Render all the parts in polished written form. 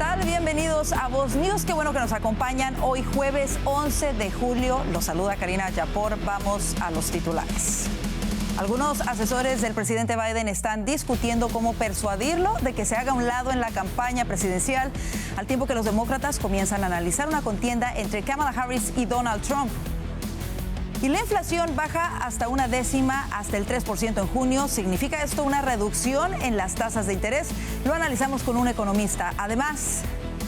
tal? Bienvenidos a Voz News. Qué bueno que nos acompañan hoy jueves 11 de julio. Los saluda Karina Yapor. Vamos a los titulares. Algunos asesores del presidente Biden están discutiendo cómo persuadirlo de que se haga a un lado en la campaña presidencial, al tiempo que los demócratas comienzan a analizar una contienda entre Kamala Harris y Donald Trump. Y la inflación baja hasta una décima, hasta el 3% en junio. ¿Significa esto una reducción en las tasas de interés? Lo analizamos con un economista. Además,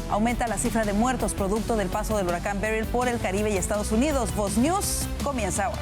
aumenta la cifra de muertos producto del paso del huracán Beryl por el Caribe y Estados Unidos. Voz News comienza ahora.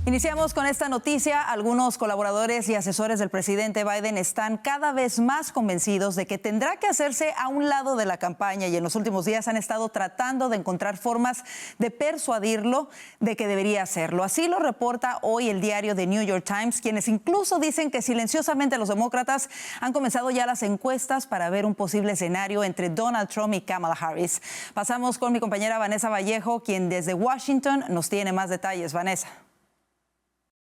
Iniciamos con esta noticia. Algunos colaboradores y asesores del presidente Biden están cada vez más convencidos de que tendrá que hacerse a un lado de la campaña y en los últimos días han estado tratando de encontrar formas de persuadirlo de que debería hacerlo. Así lo reporta hoy el diario The New York Times, quienes incluso dicen que silenciosamente los demócratas han comenzado ya las encuestas para ver un posible escenario entre Donald Trump y Kamala Harris. Pasamos con mi compañera Vanessa Vallejo, quien desde Washington nos tiene más detalles. Vanessa.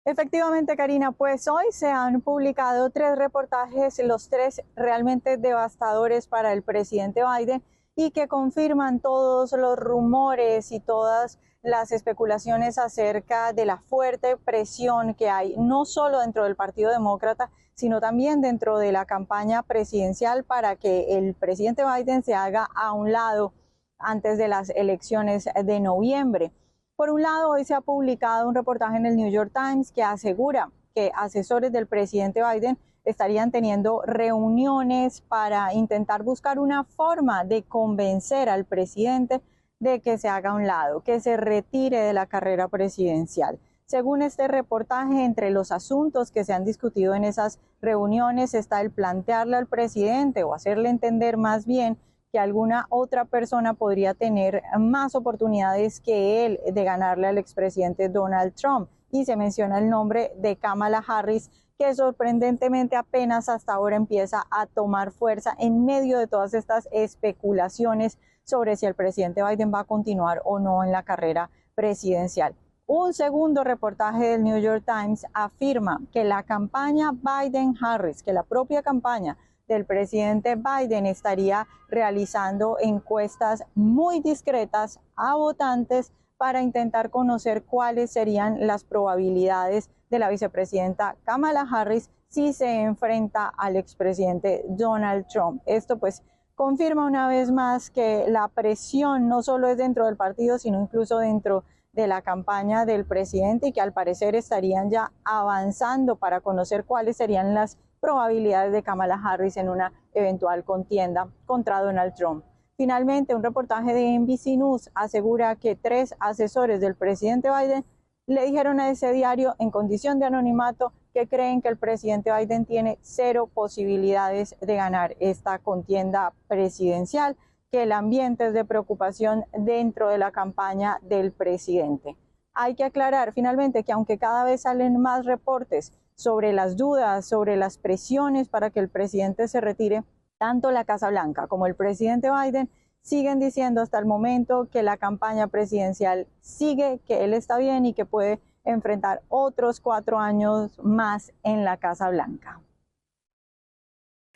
Efectivamente, Karina, pues hoy se han publicado 3 reportajes, los 3 realmente devastadores para el presidente Biden y que confirman todos los rumores y todas las especulaciones acerca de la fuerte presión que hay, no solo dentro del Partido Demócrata, sino también dentro de la campaña presidencial para que el presidente Biden se haga a un lado antes de las elecciones de noviembre. Por un lado, hoy se ha publicado un reportaje en el New York Times que asegura que asesores del presidente Biden estarían teniendo reuniones para intentar buscar una forma de convencer al presidente de que se haga a un lado, que se retire de la carrera presidencial. Según este reportaje, entre los asuntos que se han discutido en esas reuniones está el plantearle al presidente o hacerle entender más bien que alguna otra persona podría tener más oportunidades que él de ganarle al expresidente Donald Trump. Y se menciona el nombre de Kamala Harris, que sorprendentemente apenas hasta ahora empieza a tomar fuerza en medio de todas estas especulaciones sobre si el presidente Biden va a continuar o no en la carrera presidencial. Un segundo reportaje del New York Times afirma que la campaña Biden-Harris, que la propia campaña del presidente Biden estaría realizando encuestas muy discretas a votantes para intentar conocer cuáles serían las probabilidades de la vicepresidenta Kamala Harris si se enfrenta al expresidente Donald Trump. Esto pues confirma una vez más que la presión no solo es dentro del partido, sino incluso dentro de la campaña del presidente y que al parecer estarían ya avanzando para conocer cuáles serían las probabilidades de Kamala Harris en una eventual contienda contra Donald Trump. Finalmente, un reportaje de NBC News asegura que 3 asesores del presidente Biden le dijeron a ese diario en condición de anonimato que creen que el presidente Biden tiene 0 posibilidades de ganar esta contienda presidencial, que el ambiente es de preocupación dentro de la campaña del presidente. Hay que aclarar finalmente que aunque cada vez salen más reportes sobre las dudas, sobre las presiones para que el presidente se retire, tanto la Casa Blanca como el presidente Biden siguen diciendo hasta el momento que la campaña presidencial sigue, que él está bien y que puede enfrentar otros 4 años más en la Casa Blanca.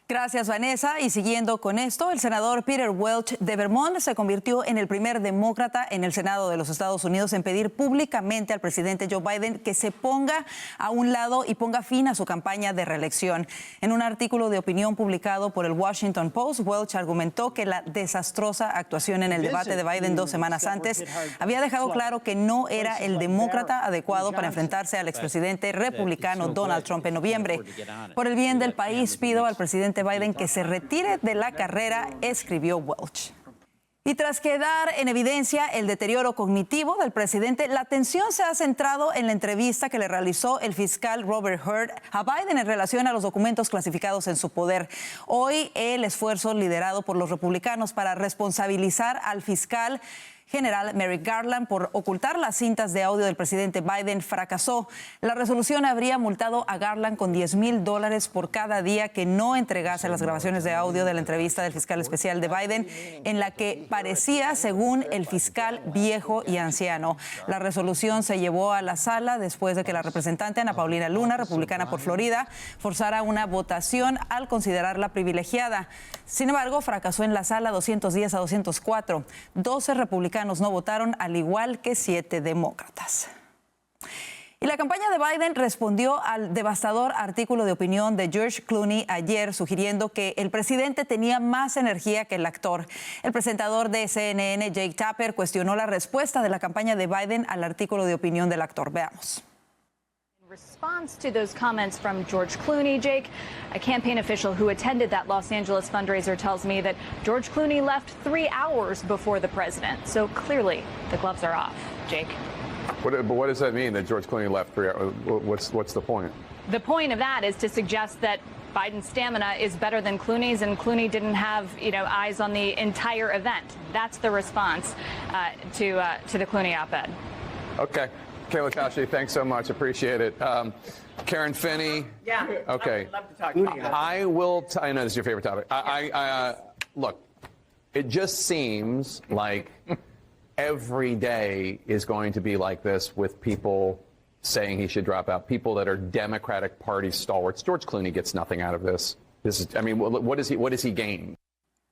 Gracias, Vanessa. Y siguiendo con esto, el senador Peter Welch de Vermont se convirtió en el primer demócrata en el Senado de los Estados Unidos en pedir públicamente al presidente Joe Biden que se ponga a un lado y ponga fin a su campaña de reelección. En un artículo de opinión publicado por el Washington Post, Welch argumentó que la desastrosa actuación en el debate de Biden 2 semanas antes había dejado claro que no era el demócrata adecuado para enfrentarse al expresidente republicano Donald Trump en noviembre. Por el bien del país, pido al presidente Biden que se retire de la carrera, escribió Welch. Y tras quedar en evidencia el deterioro cognitivo del presidente, la atención se ha centrado en la entrevista que le realizó el fiscal Robert Hur a Biden en relación a los documentos clasificados en su poder. Hoy el esfuerzo liderado por los republicanos para responsabilizar al fiscal General Merrick Garland por ocultar las cintas de audio del presidente Biden fracasó. La resolución habría multado a Garland con $10,000 por cada día que no entregase las grabaciones de audio de la entrevista del fiscal especial de Biden, en la que parecía, según el fiscal, viejo y anciano. La resolución se llevó a la sala después de que la representante Ana Paulina Luna, republicana por Florida, forzara una votación al considerarla privilegiada. Sin embargo, fracasó en la sala 210 a 204. 12 republicanos no votaron, al igual que 7 demócratas. Y la campaña de Biden respondió al devastador artículo de opinión de George Clooney ayer, sugiriendo que el presidente tenía más energía que el actor. El presentador de CNN, Jake Tapper, cuestionó la respuesta de la campaña de Biden al artículo de opinión del actor. Veamos. In response to those comments from George Clooney, Jake, a campaign official who attended that Los Angeles fundraiser tells me that George Clooney left 3 hours before the president. So clearly, the gloves are off. Jake? But what does that mean, that George Clooney left 3 hours? What's the point? The point of that is to suggest that Biden's stamina is better than Clooney's, and Clooney didn't have, eyes on the entire event. That's the response to the Clooney op-ed. Okay. Kayla Tashi, thanks so much. Appreciate it. Karen Finney. Yeah. Okay. I'd love to talk about that. I know this is your favorite topic. Look, it just seems like every day is going to be like this with people saying he should drop out, people that are Democratic Party stalwarts. George Clooney gets nothing out of this. What does he gain?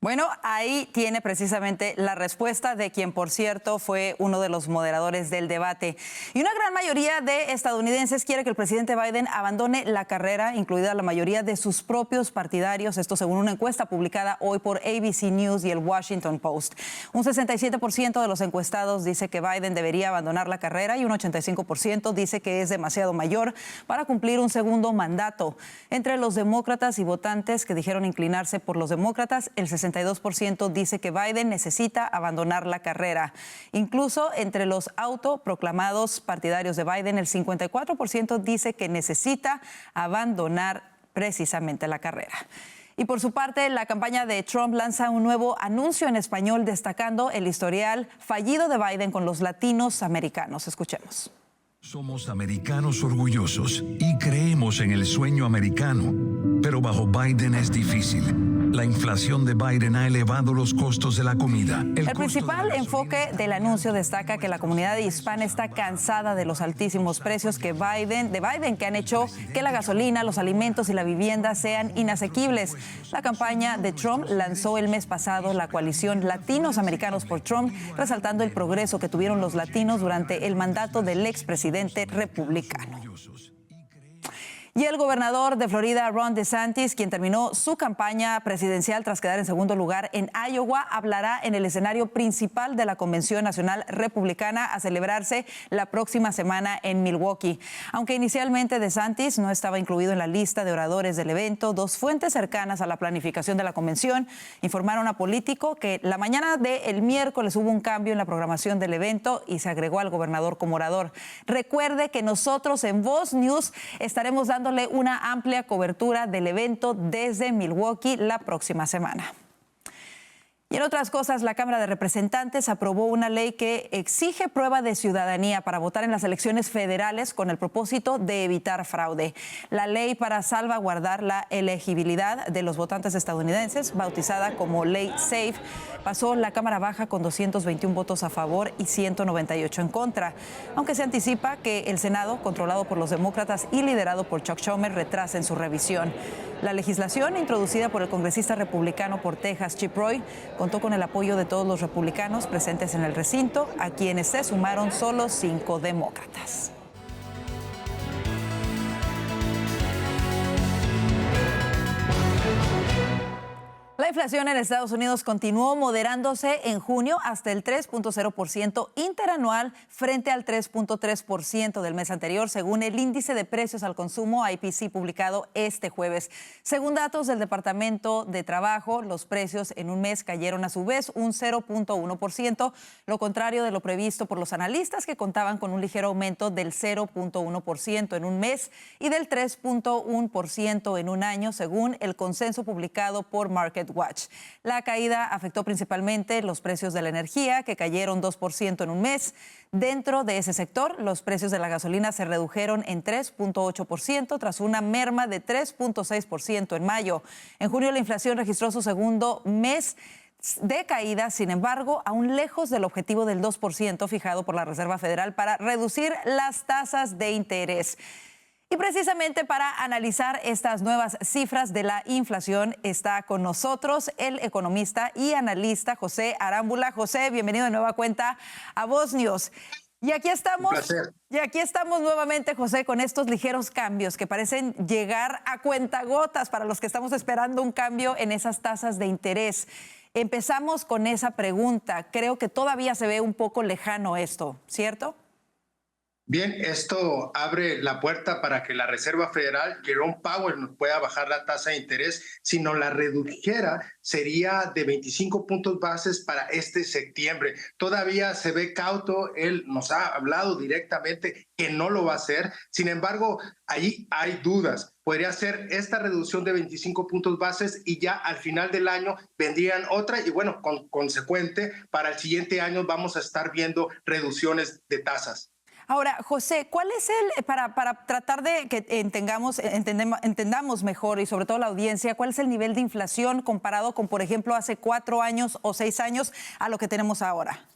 Bueno, ahí tiene precisamente la respuesta de quien, por cierto, fue uno de los moderadores del debate. Y una gran mayoría de estadounidenses quiere que el presidente Biden abandone la carrera, incluida la mayoría de sus propios partidarios, esto según una encuesta publicada hoy por ABC News y el Washington Post. Un 67% de los encuestados dice que Biden debería abandonar la carrera y un 85% dice que es demasiado mayor para cumplir un segundo mandato. Entre los demócratas y votantes que dijeron inclinarse por los demócratas, el 62% dice que Biden necesita abandonar la carrera. Incluso entre los autoproclamados partidarios de Biden, el 54% dice que necesita abandonar precisamente la carrera. Y por su parte, la campaña de Trump lanza un nuevo anuncio en español destacando el historial fallido de Biden con los latinos americanos. Escuchemos. Somos americanos orgullosos y creemos en el sueño americano, pero bajo Biden es difícil. La inflación de Biden ha elevado los costos de la comida. El principal enfoque del anuncio destaca que la comunidad hispana está cansada de los altísimos precios de Biden que han hecho que la gasolina, los alimentos y la vivienda sean inasequibles. La campaña de Trump lanzó el mes pasado la coalición Latinos Americanos por Trump, resaltando el progreso que tuvieron los latinos durante el mandato del expresidente republicano. Y el gobernador de Florida, Ron DeSantis, quien terminó su campaña presidencial tras quedar en segundo lugar en Iowa, hablará en el escenario principal de la Convención Nacional Republicana a celebrarse la próxima semana en Milwaukee. Aunque inicialmente DeSantis no estaba incluido en la lista de oradores del evento, dos fuentes cercanas a la planificación de la convención informaron a Político que la mañana del miércoles hubo un cambio en la programación del evento y se agregó al gobernador como orador. Recuerde que nosotros en Voz News estaremos dándole una amplia cobertura del evento desde Milwaukee la próxima semana. Y en otras cosas, la Cámara de Representantes aprobó una ley que exige prueba de ciudadanía para votar en las elecciones federales con el propósito de evitar fraude. La ley para salvaguardar la elegibilidad de los votantes estadounidenses, bautizada como Ley SAFE, pasó la Cámara Baja con 221 votos a favor y 198 en contra, aunque se anticipa que el Senado, controlado por los demócratas y liderado por Chuck Schumer, retrasen su revisión. La legislación, introducida por el congresista republicano por Texas, Chip Roy, contó con el apoyo de todos los republicanos presentes en el recinto, a quienes se sumaron solo 5 demócratas. La inflación en Estados Unidos continuó moderándose en junio hasta el 3.0% interanual frente al 3.3% del mes anterior, según el índice de precios al consumo IPC publicado este jueves. Según datos del Departamento de Trabajo, los precios en un mes cayeron a su vez un 0.1%, lo contrario de lo previsto por los analistas, que contaban con un ligero aumento del 0.1% en un mes y del 3.1% en un año, según el consenso publicado por Market Watch. La caída afectó principalmente los precios de la energía, que cayeron 2% en un mes. Dentro de ese sector, los precios de la gasolina se redujeron en 3.8% tras una merma de 3.6% en mayo. En junio, la inflación registró su segundo mes de caída, sin embargo, aún lejos del objetivo del 2% fijado por la Reserva Federal para reducir las tasas de interés. Y precisamente para analizar estas nuevas cifras de la inflación está con nosotros el economista y analista José Arámbula. José, bienvenido de nueva cuenta a Voz News. Y aquí estamos nuevamente, José, con estos ligeros cambios que parecen llegar a cuentagotas para los que estamos esperando un cambio en esas tasas de interés. Empezamos con esa pregunta. Creo que todavía se ve un poco lejano esto, ¿cierto? Bien, esto abre la puerta para que la Reserva Federal, Jerome Powell, no pueda bajar la tasa de interés, sino la redujera, sería de 25 puntos bases para este septiembre. Todavía se ve cauto, él nos ha hablado directamente que no lo va a hacer, sin embargo, allí hay dudas. Podría ser esta reducción de 25 puntos bases y ya al final del año vendrían otra y bueno, consecuente, para el siguiente año vamos a estar viendo reducciones de tasas. Ahora, José, ¿cuál es para tratar de que entendamos mejor y sobre todo la audiencia, cuál es el nivel de inflación comparado con, por ejemplo, hace 4 años o 6 años a lo que tenemos ahora?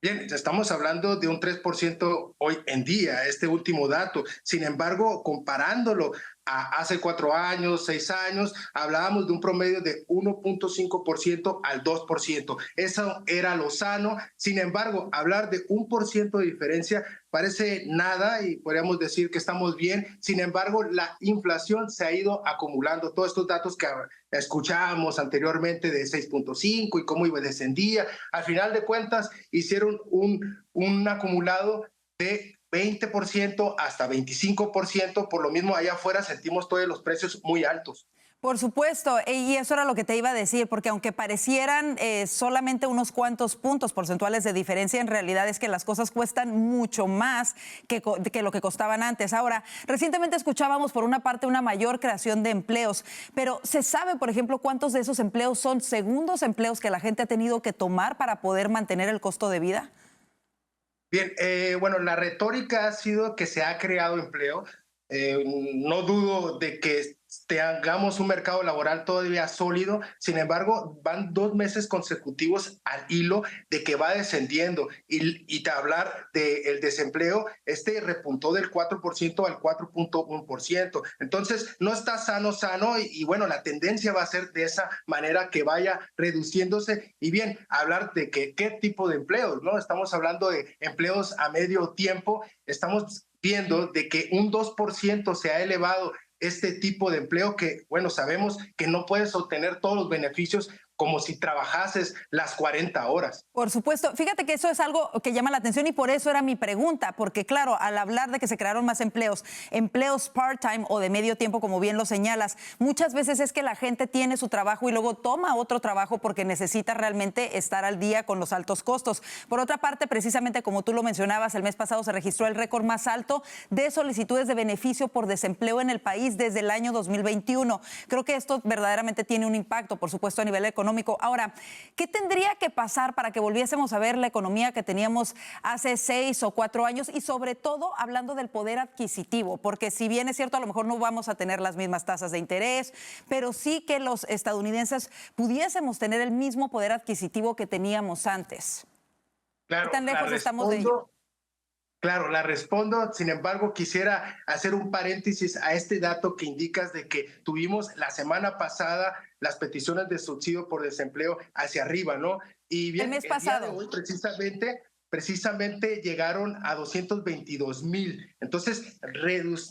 Bien, estamos hablando de un 3% hoy en día, este último dato. Sin embargo, comparándolo a hace 4 años, 6 años, hablábamos de un promedio de 1.5% al 2%. Eso era lo sano. Sin embargo, hablar de 1% de diferencia parece nada y podríamos decir que estamos bien. Sin embargo, la inflación se ha ido acumulando. Todos estos datos que escuchábamos anteriormente de 6.5 y cómo descendía, al final de cuentas hicieron un acumulado de 20% hasta 25%, por lo mismo allá afuera sentimos todos los precios muy altos. Por supuesto, y eso era lo que te iba a decir, porque aunque parecieran solamente unos cuantos puntos porcentuales de diferencia, en realidad es que las cosas cuestan mucho más que lo que costaban antes. Ahora, recientemente escuchábamos por una parte una mayor creación de empleos, pero ¿se sabe, por ejemplo, cuántos de esos empleos son segundos empleos que la gente ha tenido que tomar para poder mantener el costo de vida? Bien, bueno, la retórica ha sido que se ha creado empleo. No dudo de que tengamos un mercado laboral todavía sólido, sin embargo, van 2 meses consecutivos al hilo de que va descendiendo y hablar del desempleo, repuntó del 4% al 4.1%. Entonces, no está sano y bueno, la tendencia va a ser de esa manera que vaya reduciéndose. Y bien, hablar de qué tipo de empleos, ¿no? Estamos hablando de empleos a medio tiempo, estamos viendo de que un 2% se ha elevado este tipo de empleo que, bueno, sabemos que no puedes obtener todos los beneficios como si trabajases las 40 horas. Por supuesto. Fíjate que eso es algo que llama la atención y por eso era mi pregunta, porque claro, al hablar de que se crearon más empleos part-time o de medio tiempo, como bien lo señalas, muchas veces es que la gente tiene su trabajo y luego toma otro trabajo porque necesita realmente estar al día con los altos costos. Por otra parte, precisamente como tú lo mencionabas, el mes pasado se registró el récord más alto de solicitudes de beneficio por desempleo en el país desde el año 2021. Creo que esto verdaderamente tiene un impacto, por supuesto, a nivel económico. Ahora, ¿qué tendría que pasar para que volviésemos a ver la economía que teníamos hace 6 o 4 años? Y sobre todo hablando del poder adquisitivo, porque si bien es cierto, a lo mejor no vamos a tener las mismas tasas de interés, pero sí que los estadounidenses pudiésemos tener el mismo poder adquisitivo que teníamos antes. Claro, ¿Qué tan lejos estamos de ello? Claro, la respondo. Sin embargo, quisiera hacer un paréntesis a este dato que indicas de que tuvimos la semana pasada las peticiones de subsidio por desempleo hacia arriba, ¿no? Y bien, el mes pasado. El día de hoy, precisamente llegaron a 222,000. Entonces,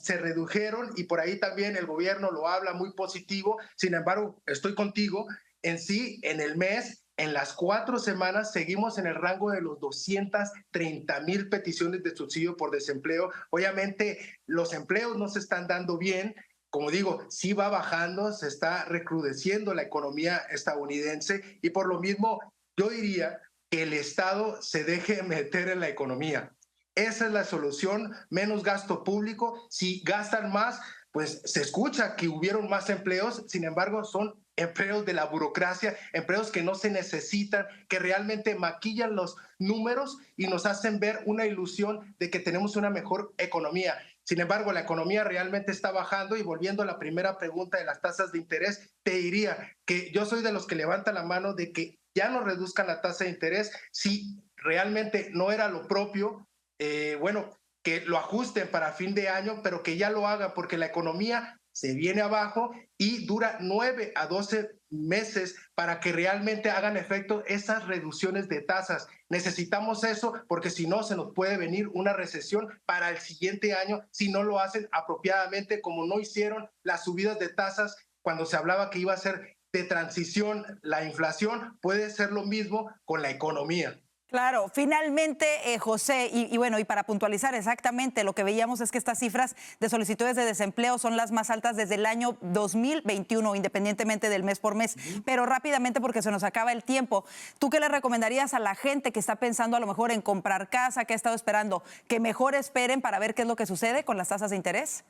se redujeron y por ahí también el gobierno lo habla muy positivo. Sin embargo, estoy contigo. En sí, en el mes, en las 4 semanas seguimos en el rango de los 230,000 peticiones de subsidio por desempleo. Obviamente los empleos no se están dando bien. Como digo, sí va bajando, se está recrudeciendo la economía estadounidense y por lo mismo yo diría que el Estado se deje meter en la economía. Esa es la solución, menos gasto público. Si gastan más, pues se escucha que hubieron más empleos, sin embargo son empleos de la burocracia, empleos que no se necesitan, que realmente maquillan los números y nos hacen ver una ilusión de que tenemos una mejor economía. Sin embargo, la economía realmente está bajando y volviendo a la primera pregunta de las tasas de interés, te diría que yo soy de los que levanta la mano de que ya no reduzcan la tasa de interés si realmente no era lo propio, que lo ajusten para fin de año, pero que ya lo hagan porque la economía se viene abajo y dura 9 a 12 meses para que realmente hagan efecto esas reducciones de tasas. Necesitamos eso porque si no se nos puede venir una recesión para el siguiente año si no lo hacen apropiadamente, como no hicieron las subidas de tasas cuando se hablaba que iba a ser de transición. La inflación puede ser lo mismo con la economía. Claro, finalmente, José, y bueno, y para puntualizar exactamente, lo que veíamos es que estas cifras de solicitudes de desempleo son las más altas desde el año 2021, independientemente del mes por mes. Pero rápidamente, porque se nos acaba el tiempo, ¿tú qué le recomendarías a la gente que está pensando a lo mejor en comprar casa, que ha estado esperando, que mejor esperen para ver qué es lo que sucede con las tasas de interés?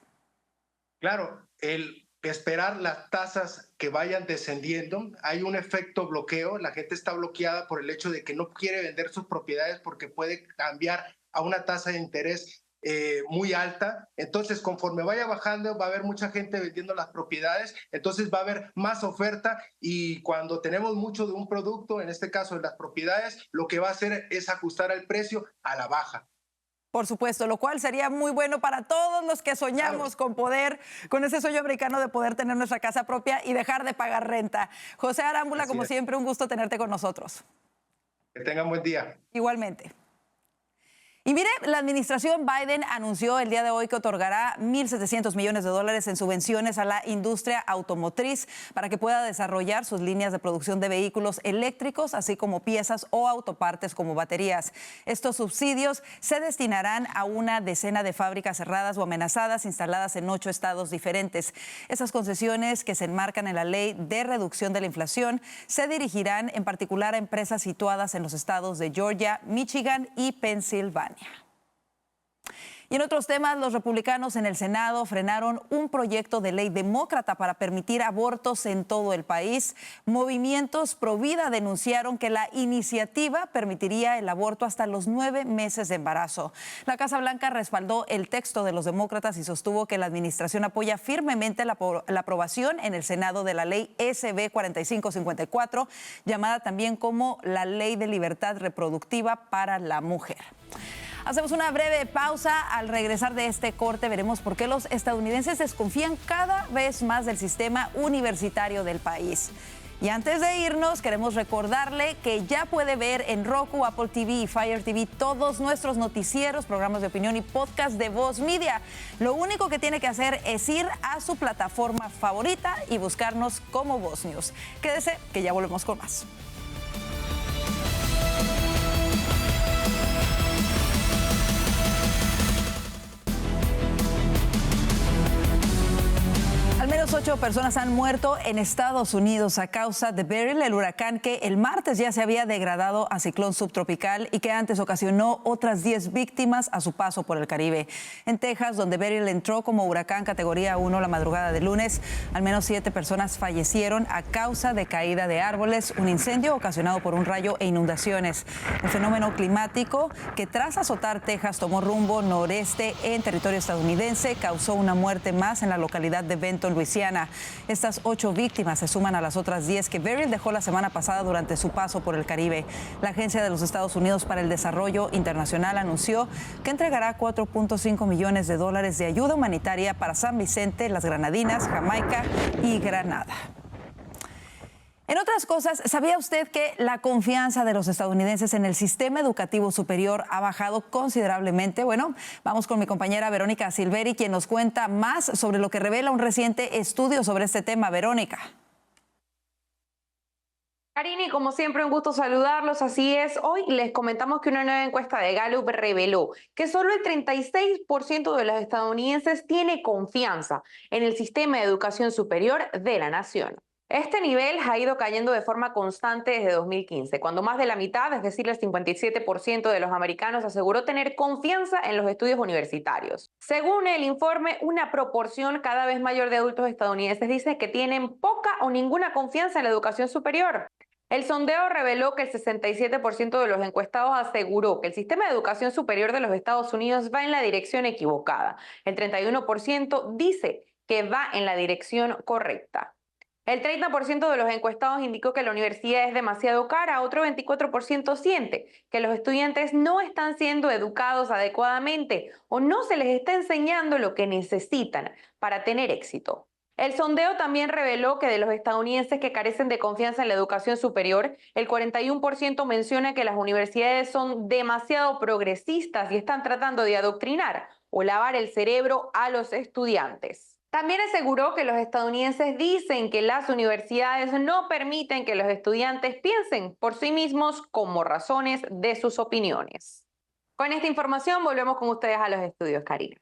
Claro, el esperar las tasas que vayan descendiendo, hay un efecto bloqueo, la gente está bloqueada por el hecho de que no quiere vender sus propiedades porque puede cambiar a una tasa de interés muy alta. Entonces, conforme vaya bajando, va a haber mucha gente vendiendo las propiedades, entonces va a haber más oferta y cuando tenemos mucho de un producto, en este caso de las propiedades, lo que va a hacer es ajustar el precio a la baja. Por supuesto, lo cual sería muy bueno para todos los que soñamos con ese sueño americano de poder tener nuestra casa propia y dejar de pagar renta. José Arámbula, como siempre, un gusto tenerte con nosotros. Que tengan buen día. Igualmente. Y mire, la administración Biden anunció el día de hoy que otorgará $1.700 millones en subvenciones a la industria automotriz para que pueda desarrollar sus líneas de producción de vehículos eléctricos, así como piezas o autopartes como baterías. Estos subsidios se destinarán a una decena de fábricas cerradas o amenazadas instaladas en 8 estados diferentes. Esas concesiones, que se enmarcan en la Ley de Reducción de la Inflación, se dirigirán en particular a empresas situadas en los estados de Georgia, Michigan y Pensilvania. Y en otros temas, los republicanos en el Senado frenaron un proyecto de ley demócrata para permitir abortos en todo el país. Movimientos pro vida denunciaron que la iniciativa permitiría el aborto hasta los 9 meses de embarazo. La Casa Blanca respaldó el texto de los demócratas y sostuvo que la administración apoya firmemente la aprobación en el Senado de la ley SB 4554, llamada también como la Ley de Libertad Reproductiva para la Mujer. Hacemos una breve pausa. Al regresar de este corte veremos por qué los estadounidenses desconfían cada vez más del sistema universitario del país. Y antes de irnos, queremos recordarle que ya puede ver en Roku, Apple TV y Fire TV todos nuestros noticieros, programas de opinión y podcast de Voz Media. Lo único que tiene que hacer es ir a su plataforma favorita y buscarnos como Voz News. Quédese, que ya volvemos con más. Al menos 8 personas han muerto en Estados Unidos a causa de Beryl, el huracán que el martes ya se había degradado a ciclón subtropical y que antes ocasionó otras 10 víctimas a su paso por el Caribe. En Texas, donde Beryl entró como huracán categoría 1 la madrugada de lunes, al menos 7 personas fallecieron a causa de caída de árboles, un incendio ocasionado por un rayo e inundaciones. El fenómeno climático que tras azotar Texas tomó rumbo noreste en territorio estadounidense causó una muerte más en la localidad de Benton, Luisiana. Estas 8 víctimas se suman a las otras 10 que Beryl dejó la semana pasada durante su paso por el Caribe. La Agencia de los Estados Unidos para el Desarrollo Internacional anunció que entregará $4.5 millones de ayuda humanitaria para San Vicente, las Granadinas, Jamaica y Granada. En otras cosas, ¿sabía usted que la confianza de los estadounidenses en el sistema educativo superior ha bajado considerablemente? Bueno, vamos con mi compañera Verónica Silveri, quien nos cuenta más sobre lo que revela un reciente estudio sobre este tema. Verónica. Karine, como siempre, un gusto saludarlos. Así es, hoy les comentamos que una nueva encuesta de Gallup reveló que solo el 36% de los estadounidenses tiene confianza en el sistema de educación superior de la nación. Este nivel ha ido cayendo de forma constante desde 2015, cuando más de la mitad, es decir, el 57% de los americanos aseguró tener confianza en los estudios universitarios. Según el informe, una proporción cada vez mayor de adultos estadounidenses dice que tienen poca o ninguna confianza en la educación superior. El sondeo reveló que el 67% de los encuestados aseguró que el sistema de educación superior de los Estados Unidos va en la dirección equivocada. El 31% dice que va en la dirección correcta. El 30% de los encuestados indicó que la universidad es demasiado cara, otro 24% siente que los estudiantes no están siendo educados adecuadamente o no se les está enseñando lo que necesitan para tener éxito. El sondeo también reveló que de los estadounidenses que carecen de confianza en la educación superior, el 41% menciona que las universidades son demasiado progresistas y están tratando de adoctrinar o lavar el cerebro a los estudiantes. También aseguró que los estadounidenses dicen que las universidades no permiten que los estudiantes piensen por sí mismos como razones de sus opiniones. Con esta información volvemos con ustedes a los estudios, Karina.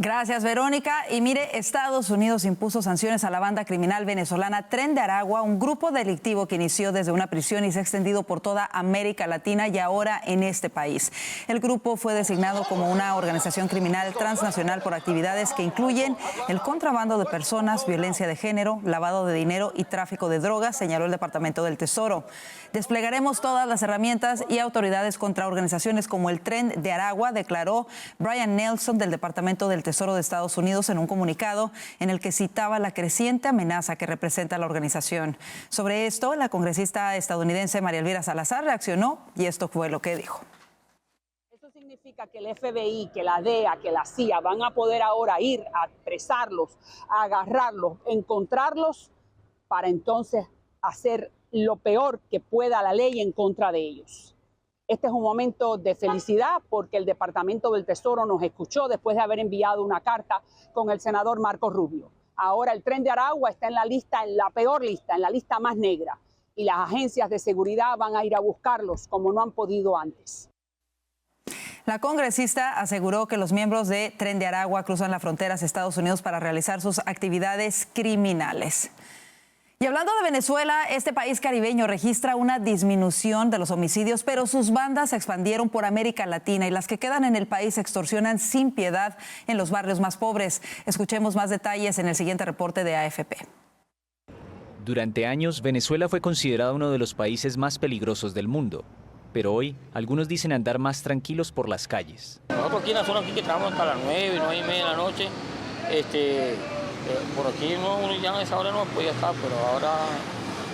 Gracias, Verónica. Y mire, Estados Unidos impuso sanciones a la banda criminal venezolana Tren de Aragua, un grupo delictivo que inició desde una prisión y se ha extendido por toda América Latina y ahora en este país. El grupo fue designado como una organización criminal transnacional por actividades que incluyen el contrabando de personas, violencia de género, lavado de dinero y tráfico de drogas, señaló el Departamento del Tesoro. Desplegaremos todas las herramientas y autoridades contra organizaciones como el Tren de Aragua, declaró Brian Nelson del Departamento del Tesoro de Estados Unidos en un comunicado en el que citaba la creciente amenaza que representa la organización. Sobre esto, la congresista estadounidense María Elvira Salazar reaccionó y esto fue lo que dijo. Eso significa que el FBI, que la DEA, que la CIA van a poder ahora ir a apresarlos, a agarrarlos, encontrarlos para entonces hacer lo peor que pueda la ley en contra de ellos. Este es un momento de felicidad porque el Departamento del Tesoro nos escuchó después de haber enviado una carta con el senador Marco Rubio. Ahora el Tren de Aragua está en la lista, en la peor lista, en la lista más negra. Y las agencias de seguridad van a ir a buscarlos como no han podido antes. La congresista aseguró que los miembros de Tren de Aragua cruzan la frontera hacia Estados Unidos para realizar sus actividades criminales. Y hablando de Venezuela, este país caribeño registra una disminución de los homicidios, pero sus bandas se expandieron por América Latina y las que quedan en el país extorsionan sin piedad en los barrios más pobres. Escuchemos más detalles en el siguiente reporte de AFP. Durante años, Venezuela fue considerada uno de los países más peligrosos del mundo. Pero hoy, algunos dicen andar más tranquilos por las calles. Nosotros aquí en la zona aquí que trabajamos hasta las 9, 9:30 de la noche, por aquí uno ya a esa hora no podía estar, pero ahora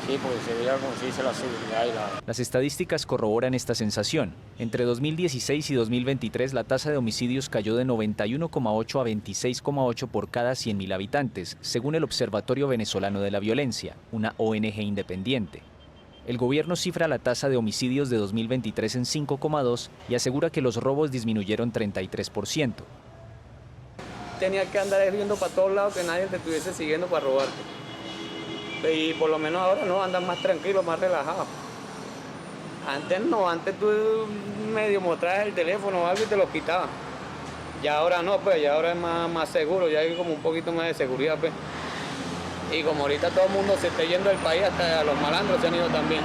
sí, porque se veía como si dice la seguridad y la... Las estadísticas corroboran esta sensación. Entre 2016 y 2023, la tasa de homicidios cayó de 91,8 a 26,8 por cada 100.000 habitantes, según el Observatorio Venezolano de la Violencia, una ONG independiente. El gobierno cifra la tasa de homicidios de 2023 en 5,2 y asegura que los robos disminuyeron 33%. Tenía que andar viendo para todos lados que nadie te estuviese siguiendo para robarte. Y por lo menos ahora no, andas más tranquilo, más relajado. Antes no, antes tú medio mostrabas el teléfono o algo y te lo quitabas. Ya ahora no, pues ya ahora es más seguro, ya hay como un poquito más de seguridad, pues. Y como ahorita todo el mundo se está yendo del país, hasta los malandros se han ido también.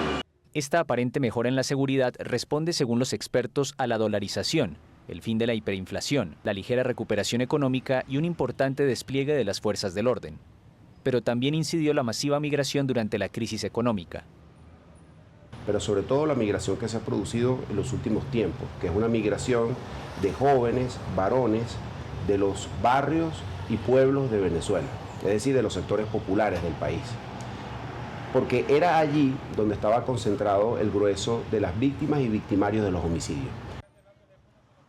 Esta aparente mejora en la seguridad responde, según los expertos, a la dolarización, el fin de la hiperinflación, la ligera recuperación económica y un importante despliegue de las fuerzas del orden. Pero también incidió la masiva migración durante la crisis económica. Pero sobre todo la migración que se ha producido en los últimos tiempos, que es una migración de jóvenes, varones, de los barrios y pueblos de Venezuela, es decir, de los sectores populares del país. Porque era allí donde estaba concentrado el grueso de las víctimas y victimarios de los homicidios.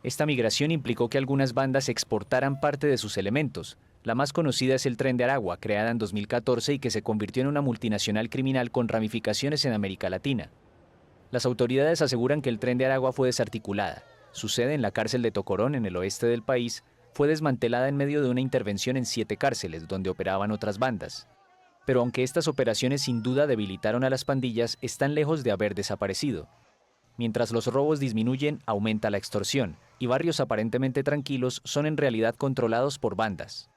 Esta migración implicó que algunas bandas exportaran parte de sus elementos. La más conocida es el Tren de Aragua, creada en 2014 y que se convirtió en una multinacional criminal con ramificaciones en América Latina. Las autoridades aseguran que el Tren de Aragua fue desarticulada. Su sede en la cárcel de Tocorón, en el oeste del país, fue desmantelada en medio de una intervención en 7 cárceles, donde operaban otras bandas. Pero aunque estas operaciones sin duda debilitaron a las pandillas, están lejos de haber desaparecido. Mientras los robos disminuyen, aumenta la extorsión, y barrios aparentemente tranquilos son en realidad controlados por bandas.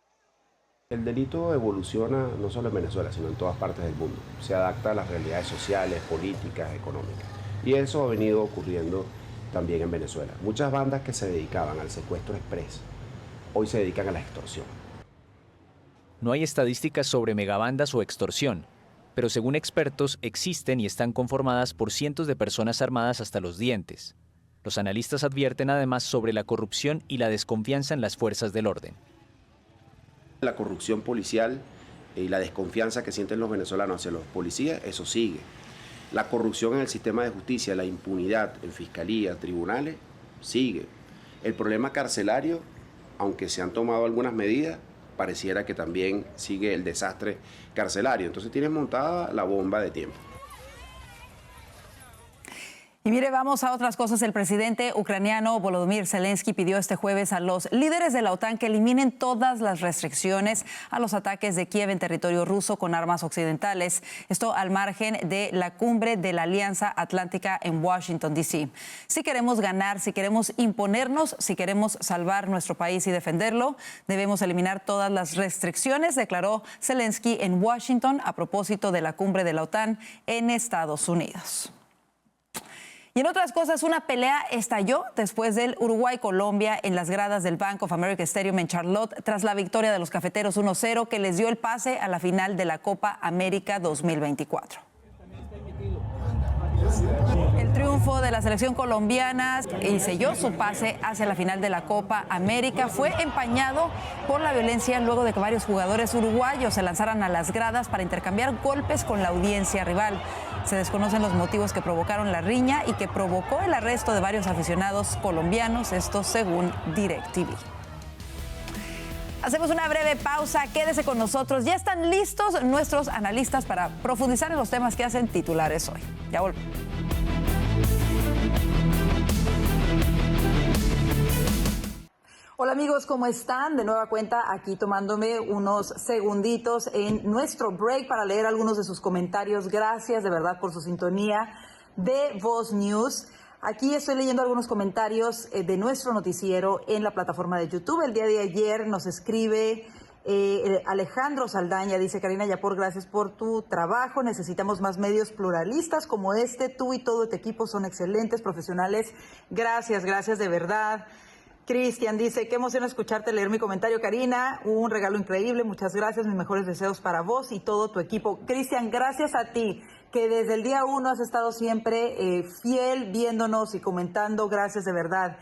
El delito evoluciona no solo en Venezuela, sino en todas partes del mundo. Se adapta a las realidades sociales, políticas, económicas. Y eso ha venido ocurriendo también en Venezuela. Muchas bandas que se dedicaban al secuestro express, hoy se dedican a la extorsión. No hay estadísticas sobre megabandas o extorsión, pero según expertos existen y están conformadas por cientos de personas armadas hasta los dientes. Los analistas advierten además sobre la corrupción y la desconfianza en las fuerzas del orden. La corrupción policial y la desconfianza que sienten los venezolanos hacia los policías, eso sigue. La corrupción en el sistema de justicia, la impunidad en fiscalía, tribunales, sigue. El problema carcelario, aunque se han tomado algunas medidas, pareciera que también sigue el desastre carcelario. Entonces tienes montada la bomba de tiempo. Y mire, vamos a otras cosas. El presidente ucraniano Volodymyr Zelensky pidió este jueves a los líderes de la OTAN que eliminen todas las restricciones a los ataques de Kiev en territorio ruso con armas occidentales. Esto al margen de la cumbre de la Alianza Atlántica en Washington, D.C. Si queremos ganar, si queremos imponernos, si queremos salvar nuestro país y defenderlo, debemos eliminar todas las restricciones, declaró Zelensky en Washington a propósito de la cumbre de la OTAN en Estados Unidos. Y en otras cosas, una pelea estalló después del Uruguay-Colombia en las gradas del Bank of America Stadium en Charlotte tras la victoria de los cafeteros 1-0 que les dio el pase a la final de la Copa América 2024. El triunfo de la selección colombiana y selló su pase hacia la final de la Copa América fue empañado por la violencia luego de que varios jugadores uruguayos se lanzaran a las gradas para intercambiar golpes con la audiencia rival. Se desconocen los motivos que provocaron la riña y que provocó el arresto de varios aficionados colombianos, esto según DirecTV. Hacemos una breve pausa, quédese con nosotros. Ya están listos nuestros analistas para profundizar en los temas que hacen titulares hoy. Ya volvemos. Hola amigos, ¿cómo están? De nueva cuenta aquí tomándome unos segunditos en nuestro break para leer algunos de sus comentarios. Gracias de verdad por su sintonía de Voz News. Aquí estoy leyendo algunos comentarios de nuestro noticiero en la plataforma de YouTube. El día de ayer nos escribe Alejandro Saldaña, dice: Karina Yapor, gracias por tu trabajo. Necesitamos más medios pluralistas como este. Tú y todo tu equipo son excelentes profesionales. Gracias, gracias de verdad. Cristian dice: qué emoción escucharte leer mi comentario, Karina. Un regalo increíble. Muchas gracias. Mis mejores deseos para vos y todo tu equipo. Cristian, gracias a ti, que desde el día 1 has estado siempre fiel viéndonos y comentando. Gracias de verdad.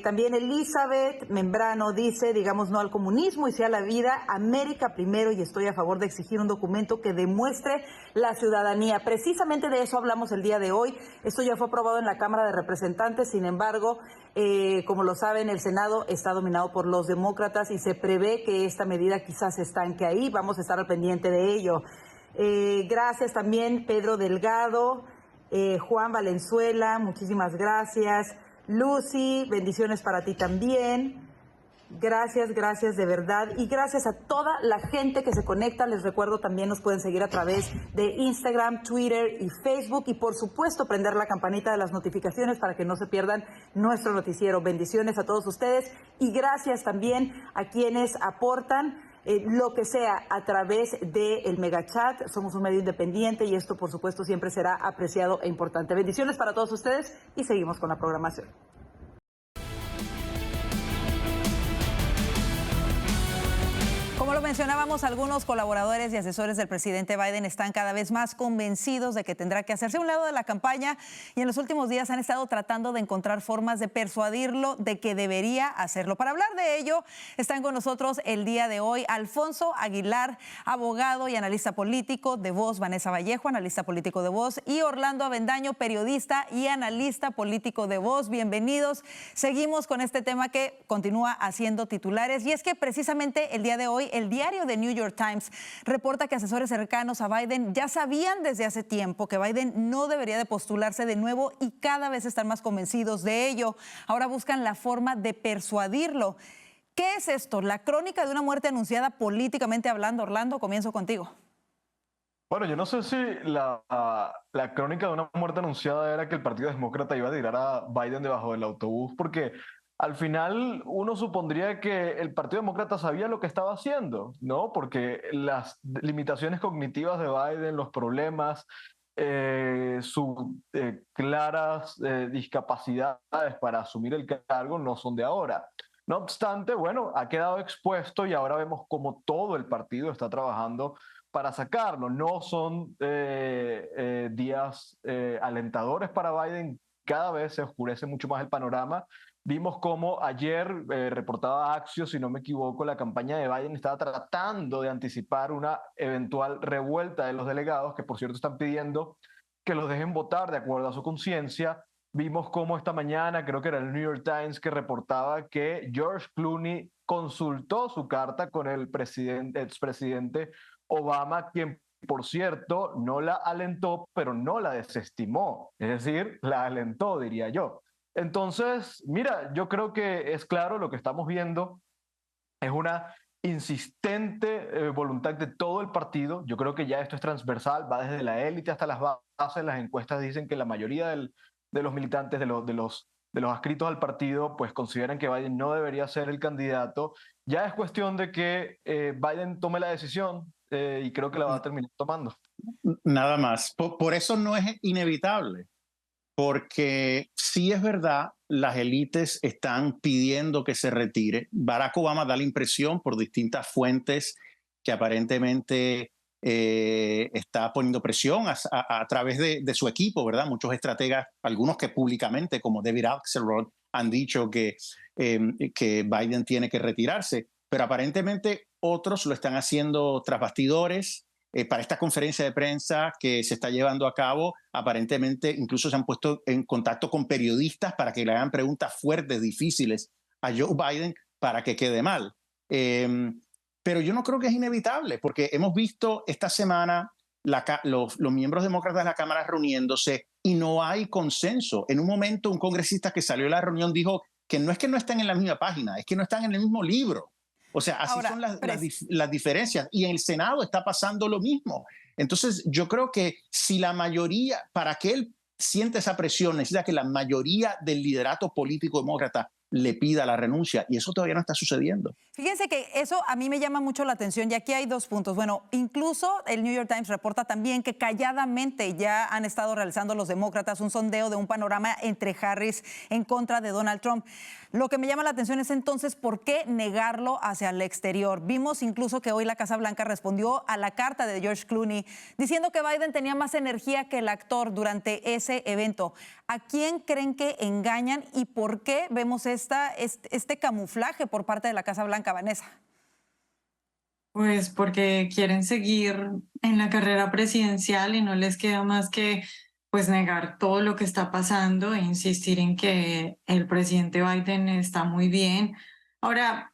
También Elizabeth Membrano dice: digamos no al comunismo y sí a la vida, América primero, y estoy a favor de exigir un documento que demuestre la ciudadanía. Precisamente de eso hablamos el día de hoy. Esto ya fue aprobado en la Cámara de Representantes, sin embargo, como lo saben, el Senado está dominado por los demócratas y se prevé que esta medida quizás se estanque ahí. Vamos a estar al pendiente de ello. Gracias también Pedro Delgado, Juan Valenzuela, muchísimas gracias. Lucy, bendiciones para ti también. Gracias, gracias de verdad. Y gracias a toda la gente que se conecta. Les recuerdo también nos pueden seguir a través de Instagram, Twitter y Facebook. Y por supuesto prender la campanita de las notificaciones para que no se pierdan nuestro noticiero. Bendiciones a todos ustedes. Y gracias también a quienes aportan lo que sea a través del megachat. Somos un medio independiente y esto por supuesto siempre será apreciado e importante. Bendiciones para todos ustedes y seguimos con la programación. Como lo mencionábamos, algunos colaboradores y asesores del presidente Biden están cada vez más convencidos de que tendrá que hacerse a un lado de la campaña y en los últimos días han estado tratando de encontrar formas de persuadirlo de que debería hacerlo. Para hablar de ello, están con nosotros el día de hoy Alfonso Aguilar, abogado y analista político de Voz, Vanessa Vallejo, analista político de Voz, y Orlando Avendaño, periodista y analista político de Voz. Bienvenidos. Seguimos con este tema que continúa haciendo titulares y es que precisamente el día de hoy el diario The New York Times reporta que asesores cercanos a Biden ya sabían desde hace tiempo que Biden no debería de postularse de nuevo y cada vez están más convencidos de ello. Ahora buscan la forma de persuadirlo. ¿Qué es esto? ¿La crónica de una muerte anunciada políticamente hablando? Orlando, comienzo contigo. Bueno, yo no sé si la crónica de una muerte anunciada era que el Partido Demócrata iba a tirar a Biden debajo del autobús, porque al final uno supondría que el Partido Demócrata sabía lo que estaba haciendo, ¿no? Porque las limitaciones cognitivas de Biden, los problemas, sus claras discapacidades para asumir el cargo no son de ahora. No obstante, bueno, ha quedado expuesto y ahora vemos cómo todo el partido está trabajando para sacarlo. No son días alentadores para Biden, cada vez se oscurece mucho más el panorama. Vimos cómo ayer, reportaba Axios, si no me equivoco, la campaña de Biden estaba tratando de anticipar una eventual revuelta de los delegados, que por cierto están pidiendo que los dejen votar de acuerdo a su conciencia. Vimos cómo esta mañana, creo que era el New York Times, que reportaba que George Clooney consultó su carta con el expresidente Obama, quien, por cierto, no la alentó, pero no la desestimó. Es decir, la alentó, diría yo. Entonces, mira, yo creo que es claro lo que estamos viendo. Es una insistente voluntad de todo el partido. Yo creo que ya esto es transversal, va desde la élite hasta las bases. Las encuestas dicen que la mayoría de los militantes, de los adscritos al partido, pues consideran que Biden no debería ser el candidato. Ya es cuestión de que Biden tome la decisión y creo que la va a terminar tomando. Nada más. Por eso no es inevitable, porque sí es verdad, las élites están pidiendo que se retire. Barack Obama da la impresión, por distintas fuentes, que aparentemente está poniendo presión a través de su equipo, ¿verdad? Muchos estrategas, algunos que públicamente, como David Axelrod, han dicho que Biden tiene que retirarse, pero aparentemente otros lo están haciendo tras bastidores. Para esta conferencia de prensa que se está llevando a cabo, aparentemente incluso se han puesto en contacto con periodistas para que le hagan preguntas fuertes, difíciles a Joe Biden para que quede mal. Pero yo no creo que es inevitable, porque hemos visto esta semana los miembros demócratas de la Cámara reuniéndose y no hay consenso. En un momento, un congresista que salió de la reunión dijo que no están en la misma página, es que no están en el mismo libro. O sea, así son las diferencias. Y en el Senado está pasando lo mismo. Entonces, yo creo que si la mayoría, para que él sienta esa presión, necesita que la mayoría del liderato político demócrata le pida la renuncia, y eso todavía no está sucediendo. Fíjense que eso a mí me llama mucho la atención, y aquí hay dos puntos. Bueno, incluso el New York Times reporta también que calladamente ya han estado realizando los demócratas un sondeo de un panorama entre Harris en contra de Donald Trump. Lo que me llama la atención es entonces por qué negarlo hacia el exterior. Vimos incluso que hoy la Casa Blanca respondió a la carta de George Clooney diciendo que Biden tenía más energía que el actor durante ese evento. ¿A quién creen que engañan y por qué vemos este camuflaje por parte de la Casa Blanca, Vanessa? Pues porque quieren seguir en la carrera presidencial y no les queda más que pues negar todo lo que está pasando e insistir en que el presidente Biden está muy bien. Ahora,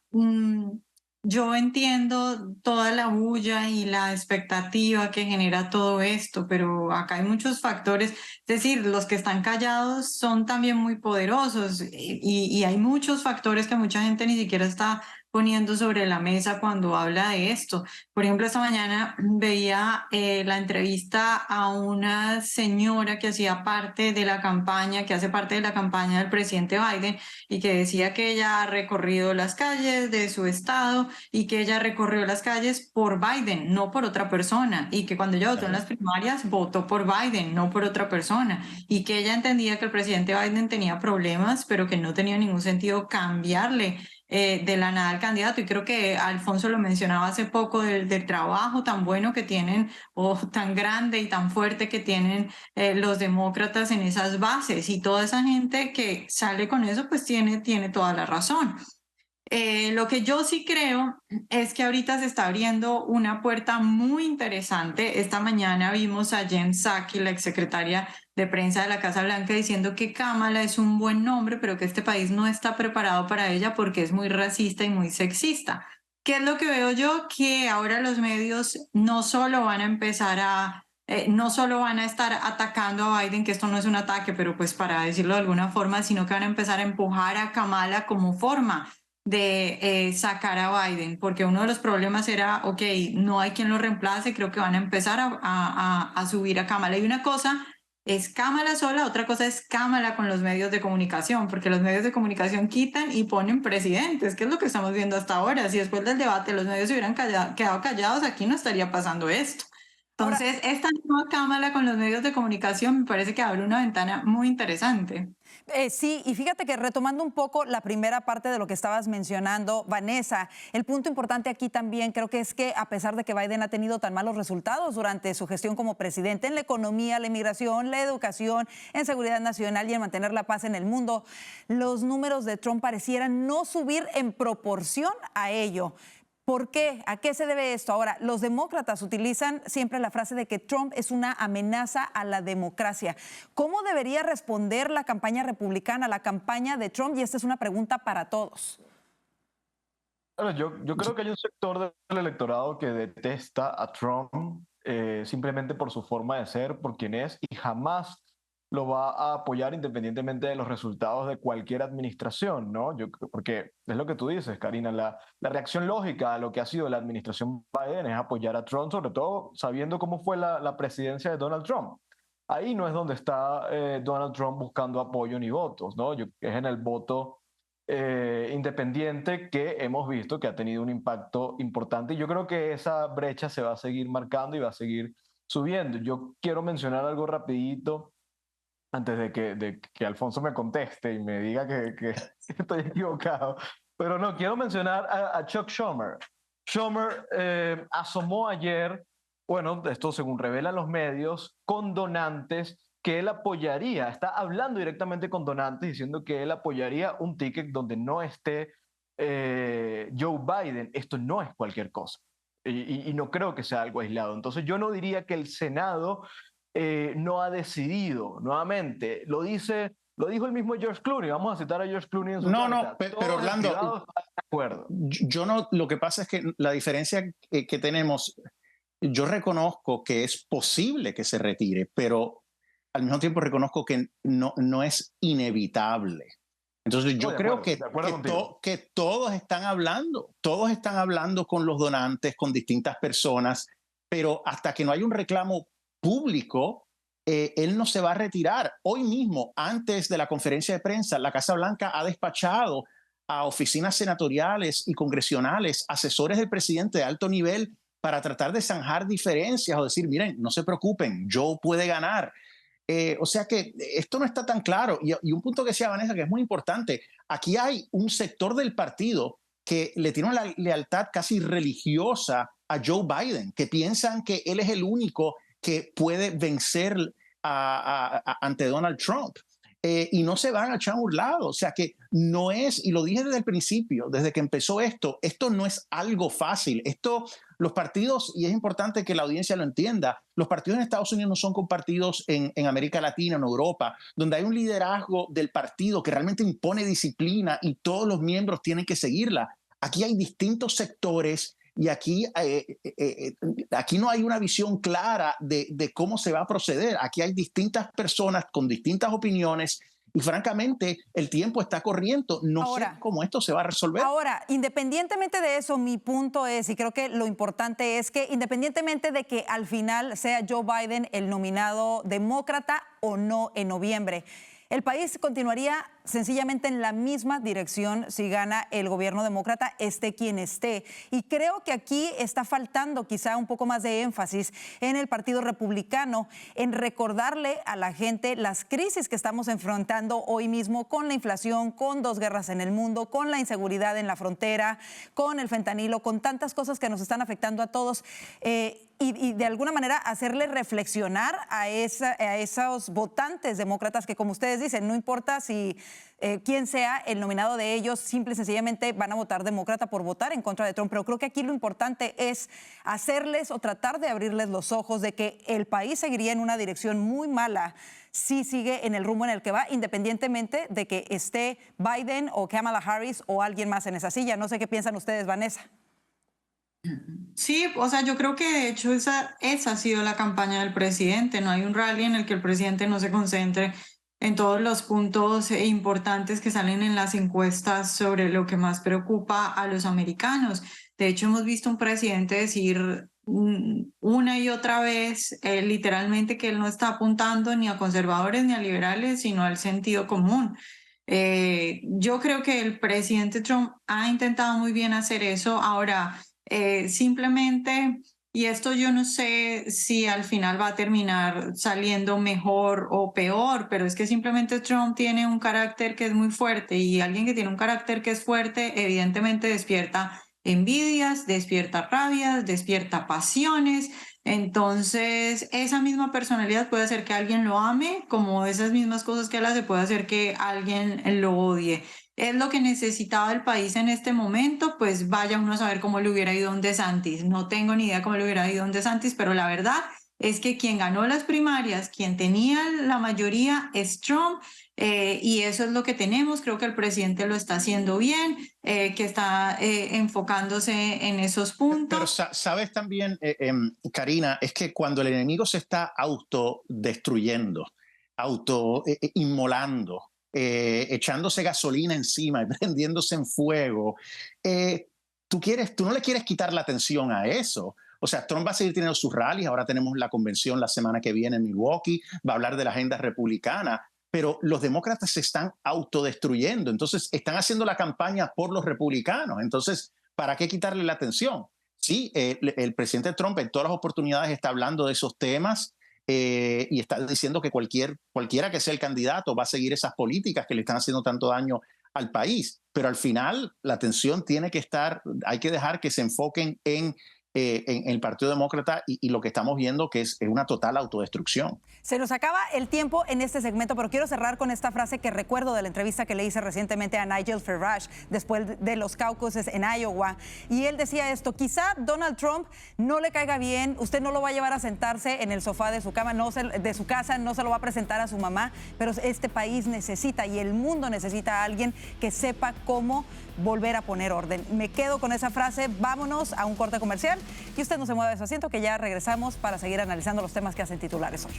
yo entiendo toda la bulla y la expectativa que genera todo esto, pero acá hay muchos factores. Es decir, los que están callados son también muy poderosos y hay muchos factores que mucha gente ni siquiera está poniendo sobre la mesa cuando habla de esto. Por ejemplo, esta mañana veía la entrevista a una señora que hacía parte de la campaña, que hace parte de la campaña del presidente Biden, y que decía que ella ha recorrido las calles de su estado y que ella recorrió las calles por Biden, no por otra persona, y que cuando ella votó en las primarias votó por Biden, no por otra persona, y que ella entendía que el presidente Biden tenía problemas, pero que no tenía ningún sentido cambiarle de la nada al candidato. Y creo que Alfonso lo mencionaba hace poco del trabajo tan bueno que tienen, o tan grande y tan fuerte que tienen los demócratas en esas bases, y toda esa gente que sale con eso pues tiene toda la razón. Lo que yo sí creo es que ahorita se está abriendo una puerta muy interesante. Esta mañana vimos a Jen Psaki, la exsecretaria de prensa de la Casa Blanca, diciendo que Kamala es un buen nombre, pero que este país no está preparado para ella porque es muy racista y muy sexista. ¿Qué es lo que veo yo? Que ahora los medios no solo van a empezar no solo van a estar atacando a Biden, que esto no es un ataque, pero pues para decirlo de alguna forma, sino que van a empezar a empujar a Kamala como forma de sacar a Biden, porque uno de los problemas era, no hay quien lo reemplace, creo que van a empezar a subir a Kamala. Y una cosa es Kamala sola, otra cosa es Kamala con los medios de comunicación, porque los medios de comunicación quitan y ponen presidentes, que es lo que estamos viendo hasta ahora. Si después del debate los medios se hubieran quedado callados, aquí no estaría pasando esto. Entonces, esta nueva Kamala con los medios de comunicación me parece que abre una ventana muy interesante. Sí, y fíjate que retomando un poco la primera parte de lo que estabas mencionando, Vanessa, el punto importante aquí también creo que es que a pesar de que Biden ha tenido tan malos resultados durante su gestión como presidente en la economía, la inmigración, la educación, en seguridad nacional y en mantener la paz en el mundo, los números de Trump parecieran no subir en proporción a ello. ¿Por qué? ¿A qué se debe esto? Ahora, los demócratas utilizan siempre la frase de que Trump es una amenaza a la democracia. ¿Cómo debería responder la campaña republicana, la campaña de Trump? Y esta es una pregunta para todos. Bueno, yo creo que hay un sector del electorado que detesta a Trump simplemente por su forma de ser, por quien es, y jamás lo va a apoyar independientemente de los resultados de cualquier administración, ¿no? Porque es lo que tú dices, Karina, la reacción lógica a lo que ha sido la administración Biden es apoyar a Trump, sobre todo sabiendo cómo fue la presidencia de Donald Trump. Ahí no es donde está Donald Trump buscando apoyo ni votos, ¿no? Es en el voto independiente que hemos visto que ha tenido un impacto importante, y yo creo que esa brecha se va a seguir marcando y va a seguir subiendo. Yo quiero mencionar algo rapidito antes de que Alfonso me conteste y me diga que estoy equivocado. Pero no, quiero mencionar a Chuck Schumer. Schumer asomó ayer, bueno, esto según revelan los medios, con donantes que él apoyaría. Está hablando directamente con donantes diciendo que él apoyaría un ticket donde no esté Joe Biden. Esto no es cualquier cosa. Y no creo que sea algo aislado. Entonces yo no diría que el Senado no ha decidido. Nuevamente, lo dijo el mismo George Clooney. Vamos a citar a George Clooney en su carta. Pero Orlando, yo no, lo que pasa es que la diferencia que tenemos, yo reconozco que es posible que se retire, pero al mismo tiempo reconozco que no es inevitable. Entonces yo creo que todos están hablando con los donantes, con distintas personas, pero hasta que no hay un reclamo público, él no se va a retirar. Hoy mismo, antes de la conferencia de prensa, la Casa Blanca ha despachado a oficinas senatoriales y congresionales, asesores del presidente de alto nivel, para tratar de zanjar diferencias o decir, miren, no se preocupen, Joe puede ganar. O sea que esto no está tan claro. Y un punto que decía Vanessa, que es muy importante, aquí hay un sector del partido que le tiene una lealtad casi religiosa a Joe Biden, que piensan que él es el único que puede vencer ante Donald Trump. Y no se van a echar a un lado. O sea que no es, y lo dije desde el principio, desde que empezó esto no es algo fácil. Los partidos, y es importante que la audiencia lo entienda, los partidos en Estados Unidos no son como partidos en América Latina, en Europa, donde hay un liderazgo del partido que realmente impone disciplina y todos los miembros tienen que seguirla. Aquí hay distintos sectores. Y aquí no hay una visión clara de cómo se va a proceder. Aquí hay distintas personas con distintas opiniones y francamente el tiempo está corriendo. No sé cómo esto se va a resolver. Ahora, independientemente de eso, mi punto es, y creo que lo importante es que independientemente de que al final sea Joe Biden el nominado demócrata o no en noviembre, el país continuaría sencillamente en la misma dirección si gana el gobierno demócrata, esté quien esté. Y creo que aquí está faltando quizá un poco más de énfasis en el Partido Republicano, en recordarle a la gente las crisis que estamos enfrentando hoy mismo con la inflación, con 2 guerras en el mundo, con la inseguridad en la frontera, con el fentanilo, con tantas cosas que nos están afectando a todos. Y de alguna manera hacerle reflexionar a esos votantes demócratas que, como ustedes dicen, no importa si quién sea el nominado de ellos, simple y sencillamente van a votar demócrata por votar en contra de Trump. Pero creo que aquí lo importante es hacerles o tratar de abrirles los ojos de que el país seguiría en una dirección muy mala si sigue en el rumbo en el que va, independientemente de que esté Biden o Kamala Harris o alguien más en esa silla. No sé qué piensan ustedes, Vanessa. Sí, o sea, yo creo que de hecho esa ha sido la campaña del presidente. No hay un rally en el que el presidente no se concentre en todos los puntos importantes que salen en las encuestas sobre lo que más preocupa a los americanos. De hecho, hemos visto un presidente decir una y otra vez literalmente que él no está apuntando ni a conservadores ni a liberales, sino al sentido común. Yo creo que el presidente Trump ha intentado muy bien hacer eso. Ahora, simplemente, y esto yo no sé si al final va a terminar saliendo mejor o peor, pero es que simplemente Trump tiene un carácter que es muy fuerte, y alguien que tiene un carácter que es fuerte evidentemente despierta envidias, despierta rabias, despierta pasiones. Entonces, esa misma personalidad puede hacer que alguien lo ame, como esas mismas cosas que él hace puede hacer que alguien lo odie. ¿Es lo que necesitaba el país en este momento? Pues vaya uno a saber cómo le hubiera ido a un DeSantis. No tengo ni idea cómo le hubiera ido a un DeSantis, pero la verdad es que quien ganó las primarias, quien tenía la mayoría es Trump. Y eso es lo que tenemos. Creo que el presidente lo está haciendo bien, que está enfocándose en esos puntos. Pero sabes también, Karina, es que cuando el enemigo se está autodestruyendo, inmolando, echándose gasolina encima y prendiéndose en fuego, tú no le quieres quitar la atención a eso. O sea, Trump va a seguir teniendo sus rallies. Ahora tenemos la convención la semana que viene en Milwaukee, va a hablar de la agenda republicana. Pero los demócratas se están autodestruyendo, entonces están haciendo la campaña por los republicanos. Entonces, ¿para qué quitarle la atención? Sí, el presidente Trump en todas las oportunidades está hablando de esos temas y está diciendo que cualquiera que sea el candidato va a seguir esas políticas que le están haciendo tanto daño al país. Pero al final la atención tiene que estar, hay que dejar que se enfoquen en el Partido Demócrata y lo que estamos viendo que es una total autodestrucción. Se nos acaba el tiempo en este segmento, pero quiero cerrar con esta frase que recuerdo de la entrevista que le hice recientemente a Nigel Farage después de los caucuses en Iowa. Y él decía esto: quizá Donald Trump no le caiga bien, usted no lo va a llevar a sentarse en el sofá de su cama, de su casa, no se lo va a presentar a su mamá, pero este país necesita y el mundo necesita a alguien que sepa cómo volver a poner orden. Me quedo con esa frase. Vámonos a un corte comercial y usted no se mueva de su asiento, que ya regresamos para seguir analizando los temas que hacen titulares hoy.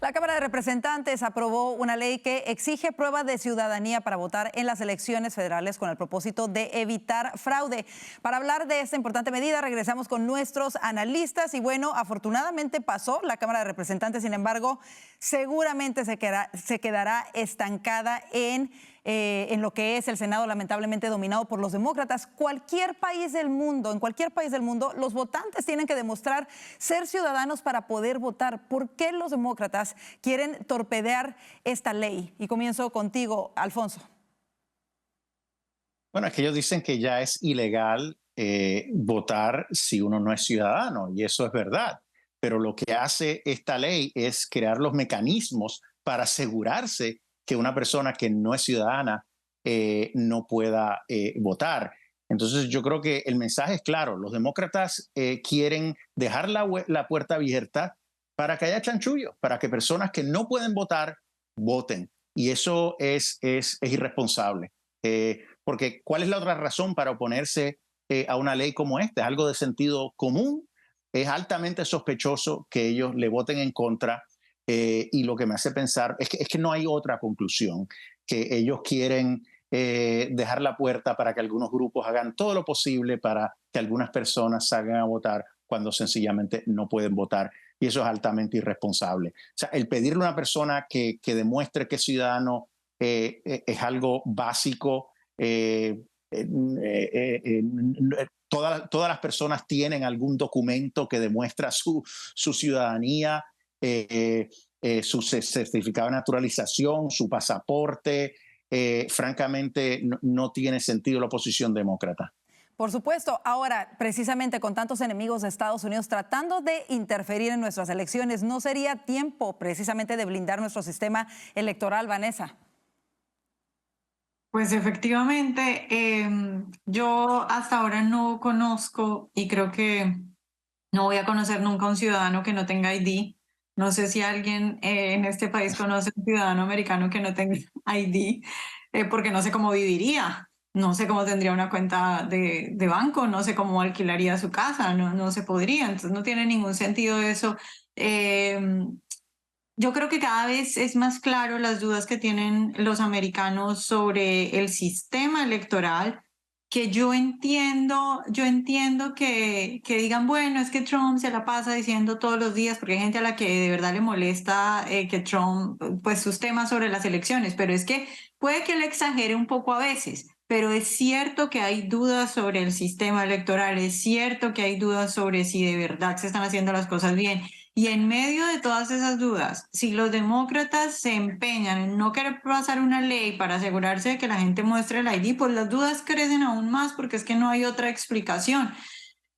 La Cámara de Representantes aprobó una ley que exige prueba de ciudadanía para votar en las elecciones federales con el propósito de evitar fraude. Para hablar de esta importante medida, regresamos con nuestros analistas y bueno, afortunadamente pasó la Cámara de Representantes, sin embargo, seguramente se quedará estancada en lo que es el Senado, lamentablemente dominado por los demócratas. En cualquier país del mundo, los votantes tienen que demostrar ser ciudadanos para poder votar. ¿Por qué los demócratas quieren torpedear esta ley? Y comienzo contigo, Alfonso. Bueno, es que ellos dicen que ya es ilegal votar si uno no es ciudadano, y eso es verdad. Pero lo que hace esta ley es crear los mecanismos para asegurarse que una persona que no es ciudadana no pueda votar. Entonces yo creo que el mensaje es claro. Los demócratas quieren dejar la puerta abierta para que haya chanchullo, para que personas que no pueden votar, voten. Y eso es irresponsable. Porque ¿cuál es la otra razón para oponerse a una ley como esta? Es algo de sentido común. Es altamente sospechoso que ellos le voten en contra. Y lo que me hace pensar es que no hay otra conclusión, que ellos quieren dejar la puerta para que algunos grupos hagan todo lo posible para que algunas personas salgan a votar cuando sencillamente no pueden votar. Y eso es altamente irresponsable. O sea, el pedirle a una persona que demuestre que es ciudadano es algo básico. Todas las personas tienen algún documento que demuestra su ciudadanía. Su certificado de naturalización, su pasaporte. Francamente, no tiene sentido la oposición demócrata. Por supuesto. Ahora, precisamente con tantos enemigos de Estados Unidos tratando de interferir en nuestras elecciones, ¿no sería tiempo precisamente de blindar nuestro sistema electoral, Vanessa? Pues efectivamente, yo hasta ahora no conozco y creo que no voy a conocer nunca un ciudadano que no tenga ID. No sé si alguien en este país conoce un ciudadano americano que no tenga ID, porque no sé cómo viviría, no sé cómo tendría una cuenta de banco, no sé cómo alquilaría su casa, no se podría, entonces no tiene ningún sentido eso. yo creo que cada vez es más claro las dudas que tienen los americanos sobre el sistema electoral, que yo entiendo que digan, bueno, es que Trump se la pasa diciendo todos los días, porque hay gente a la que de verdad le molesta que Trump, pues sus temas sobre las elecciones, pero es que puede que él exagere un poco a veces, pero es cierto que hay dudas sobre el sistema electoral, es cierto que hay dudas sobre si de verdad se están haciendo las cosas bien. Y en medio de todas esas dudas, si los demócratas se empeñan en no querer pasar una ley para asegurarse de que la gente muestre el ID, pues las dudas crecen aún más porque es que no hay otra explicación.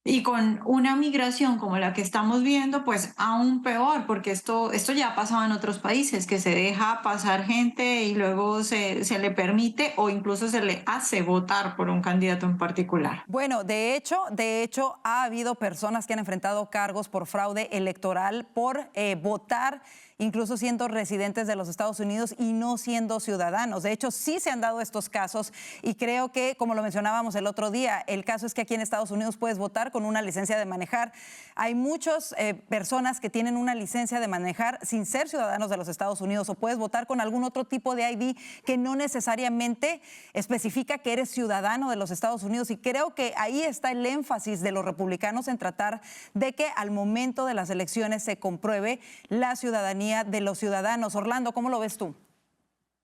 Y con una migración como la que estamos viendo, pues aún peor, porque esto ya pasaba en otros países, que se deja pasar gente y luego se le permite o incluso se le hace votar por un candidato en particular. Bueno, de hecho, ha habido personas que han enfrentado cargos por fraude electoral, por votar incluso siendo residentes de los Estados Unidos y no siendo ciudadanos. De hecho, sí se han dado estos casos y creo que, como lo mencionábamos el otro día, el caso es que aquí en Estados Unidos puedes votar con una licencia de manejar. Hay muchas personas que tienen una licencia de manejar sin ser ciudadanos de los Estados Unidos, o puedes votar con algún otro tipo de ID que no necesariamente especifica que eres ciudadano de los Estados Unidos, y creo que ahí está el énfasis de los republicanos en tratar de que al momento de las elecciones se compruebe la ciudadanía de los ciudadanos. Orlando, ¿cómo lo ves tú?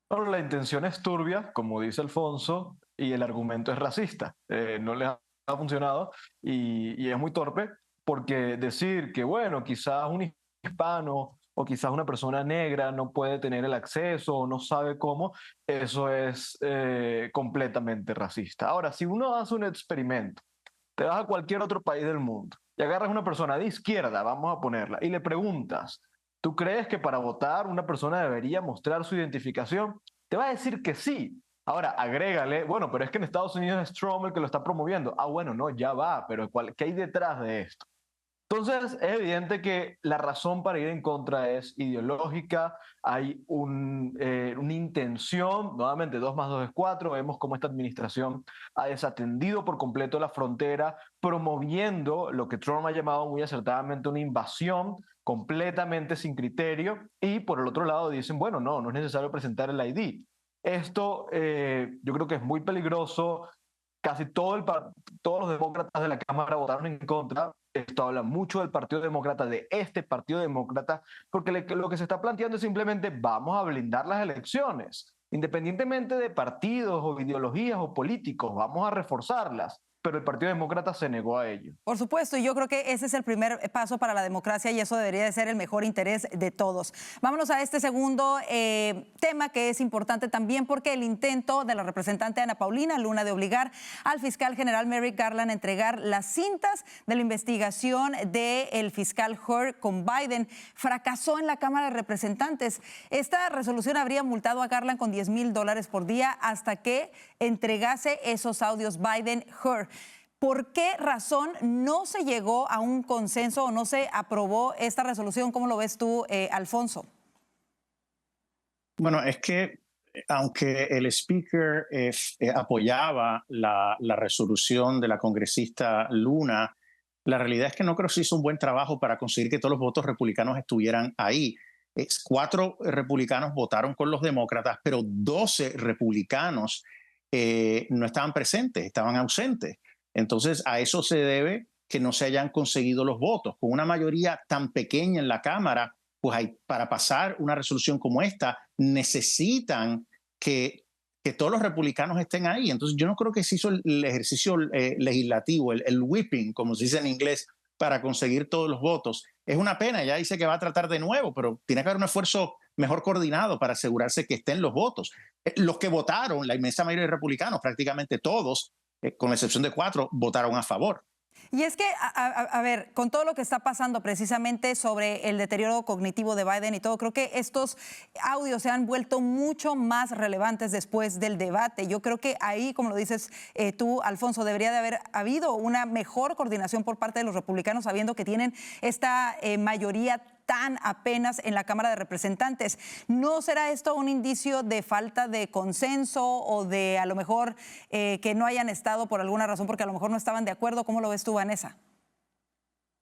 Bueno, la intención es turbia, como dice Alfonso, y el argumento es racista. No les ha funcionado y es muy torpe, porque decir que, bueno, quizás un hispano o quizás una persona negra no puede tener el acceso o no sabe cómo, eso es completamente racista. Ahora, si uno hace un experimento, te vas a cualquier otro país del mundo y agarras a una persona de izquierda, vamos a ponerla, y le preguntas, ¿tú crees que para votar una persona debería mostrar su identificación? Te va a decir que sí. Ahora, agrégale, bueno, pero es que en Estados Unidos es Trump el que lo está promoviendo. Ah, bueno, no, ya va, pero ¿qué hay detrás de esto? Entonces, es evidente que la razón para ir en contra es ideológica, hay una intención, nuevamente 2 más 2 es 4, vemos cómo esta administración ha desatendido por completo la frontera, promoviendo lo que Trump ha llamado muy acertadamente una invasión completamente sin criterio, y por el otro lado dicen, bueno, no es necesario presentar el ID. Esto yo creo que es muy peligroso. Casi todos los demócratas de la Cámara votaron en contra. Esto habla mucho del Partido Demócrata, de este Partido Demócrata, porque lo que se está planteando es simplemente vamos a blindar las elecciones. Independientemente de partidos o ideologías o políticos, vamos a reforzarlas. Pero el Partido Demócrata se negó a ello. Por supuesto, y yo creo que ese es el primer paso para la democracia y eso debería de ser el mejor interés de todos. Vámonos a este segundo tema que es importante también, porque el intento de la representante Ana Paulina Luna de obligar al fiscal general Merrick Garland a entregar las cintas de la investigación del fiscal Hur con Biden fracasó en la Cámara de Representantes. Esta resolución habría multado a Garland con $10,000 por día hasta que entregase esos audios Biden-Hur. ¿Por qué razón no se llegó a un consenso o no se aprobó esta resolución? ¿Cómo lo ves tú, Alfonso? Bueno, es que aunque el speaker apoyaba la resolución de la congresista Luna, la realidad es que no creo que se hizo un buen trabajo para conseguir que todos los votos republicanos estuvieran ahí. 4 republicanos votaron con los demócratas, pero 12 republicanos no estaban presentes, estaban ausentes. Entonces, a eso se debe que no se hayan conseguido los votos. Con una mayoría tan pequeña en la Cámara, pues para pasar una resolución como esta, necesitan que todos los republicanos estén ahí. Entonces, yo no creo que se hizo el ejercicio legislativo, el whipping, como se dice en inglés, para conseguir todos los votos. Es una pena, ya dice que va a tratar de nuevo, pero tiene que haber un esfuerzo mejor coordinado para asegurarse que estén los votos. Los que votaron, la inmensa mayoría de republicanos, prácticamente todos, con excepción de 4, votaron a favor. Y es que, a ver, con todo lo que está pasando precisamente sobre el deterioro cognitivo de Biden y todo, creo que estos audios se han vuelto mucho más relevantes después del debate. Yo creo que ahí, como lo dices tú, Alfonso, debería de haber habido una mejor coordinación por parte de los republicanos, sabiendo que tienen esta mayoría tan apenas en la Cámara de Representantes. ¿No será esto un indicio de falta de consenso o de a lo mejor que no hayan estado por alguna razón porque a lo mejor no estaban de acuerdo? ¿Cómo lo ves tú, Vanessa?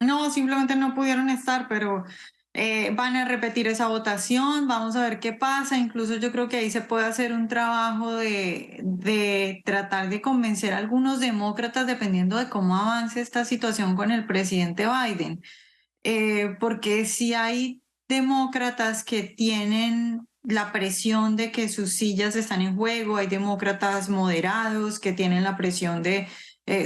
No, simplemente no pudieron estar, pero van a repetir esa votación, vamos a ver qué pasa. Incluso yo creo que ahí se puede hacer un trabajo de tratar de convencer a algunos demócratas dependiendo de cómo avance esta situación con el presidente Biden. Porque si hay demócratas que tienen la presión de que sus sillas están en juego, hay demócratas moderados que tienen la presión de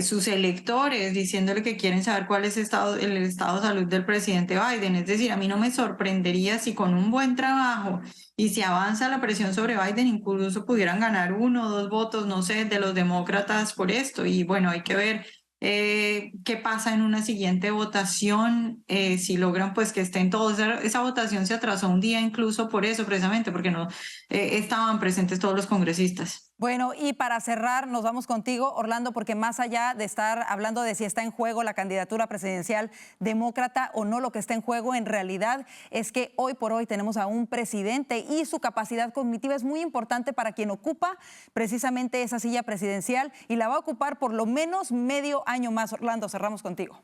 sus electores diciéndole que quieren saber cuál es el estado de salud del presidente Biden. Es decir, a mí no me sorprendería si con un buen trabajo y si avanza la presión sobre Biden, incluso pudieran ganar 1 o 2 votos, no sé, de los demócratas por esto. Y bueno, hay que ver qué pasa en una siguiente votación, si logran pues que estén todos. Esa votación se atrasó un día incluso por eso, precisamente, porque no estaban presentes todos los congresistas. Bueno, y para cerrar, nos vamos contigo, Orlando, porque más allá de estar hablando de si está en juego la candidatura presidencial demócrata o no, lo que está en juego en realidad es que hoy por hoy tenemos a un presidente y su capacidad cognitiva es muy importante para quien ocupa precisamente esa silla presidencial y la va a ocupar por lo menos medio año más. Orlando, cerramos contigo.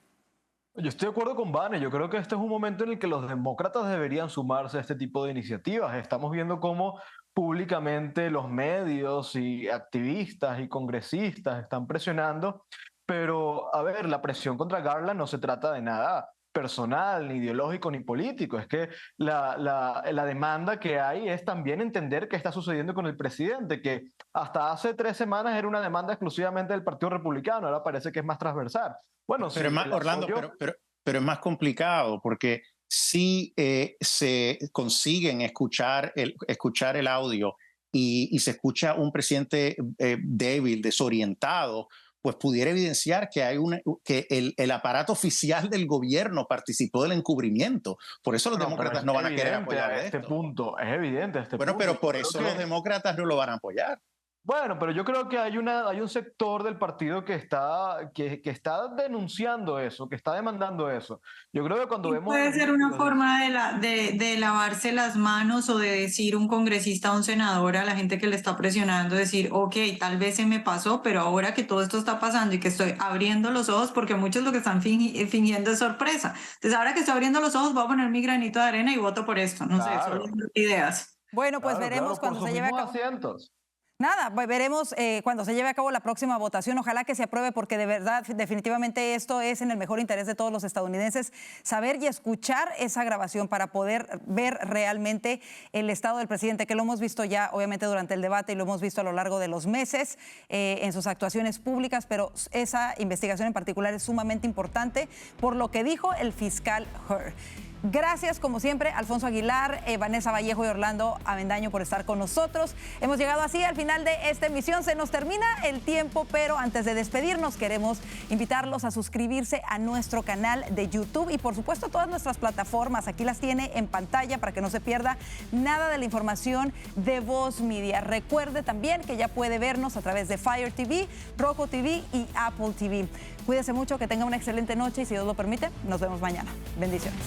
Yo estoy de acuerdo con Vane. Yo creo que este es un momento en el que los demócratas deberían sumarse a este tipo de iniciativas. Estamos viendo cómo públicamente los medios y activistas y congresistas están presionando, pero a ver, la presión contra Garland no se trata de nada personal, ni ideológico, ni político. Es que la demanda que hay es también entender qué está sucediendo con el presidente, que hasta hace 3 semanas era una demanda exclusivamente del Partido Republicano, ahora parece que es más transversal. Bueno, pero, Orlando, pero es más complicado porque si se consiguen escuchar el audio y se escucha un presidente débil, desorientado, pues pudiera evidenciar que el aparato oficial del gobierno participó del encubrimiento. Por eso los demócratas no van a querer apoyar este punto. Es evidente este punto. Bueno, pero por eso los demócratas no lo van a apoyar. Bueno, pero yo creo que hay un sector del partido que está denunciando eso, que está demandando eso. Yo creo que cuando vemos... Puede ser una forma de lavarse las manos o de decir un congresista o un senador a la gente que le está presionando, decir, ok, tal vez se me pasó, pero ahora que todo esto está pasando y que estoy abriendo los ojos, porque muchos lo que están fingiendo es sorpresa. Entonces, ahora que estoy abriendo los ojos, voy a poner mi granito de arena y voto por esto. No sé, son ideas. Bueno, pues veremos cuando se lleve a cabo. Asientos. Nada, veremos cuando se lleve a cabo la próxima votación. Ojalá que se apruebe porque de verdad, definitivamente esto es en el mejor interés de todos los estadounidenses, saber y escuchar esa grabación para poder ver realmente el estado del presidente, que lo hemos visto ya obviamente durante el debate y lo hemos visto a lo largo de los meses en sus actuaciones públicas, pero esa investigación en particular es sumamente importante por lo que dijo el fiscal Hur. Gracias, como siempre, Alfonso Aguilar, Vanessa Vallejo y Orlando Avendaño por estar con nosotros. Hemos llegado así al final de esta emisión. Se nos termina el tiempo, pero antes de despedirnos queremos invitarlos a suscribirse a nuestro canal de YouTube y, por supuesto, todas nuestras plataformas. Aquí las tiene en pantalla para que no se pierda nada de la información de Voz Media. Recuerde también que ya puede vernos a través de Fire TV, Roku TV y Apple TV. Cuídese mucho, que tenga una excelente noche y, si Dios lo permite, nos vemos mañana. Bendiciones.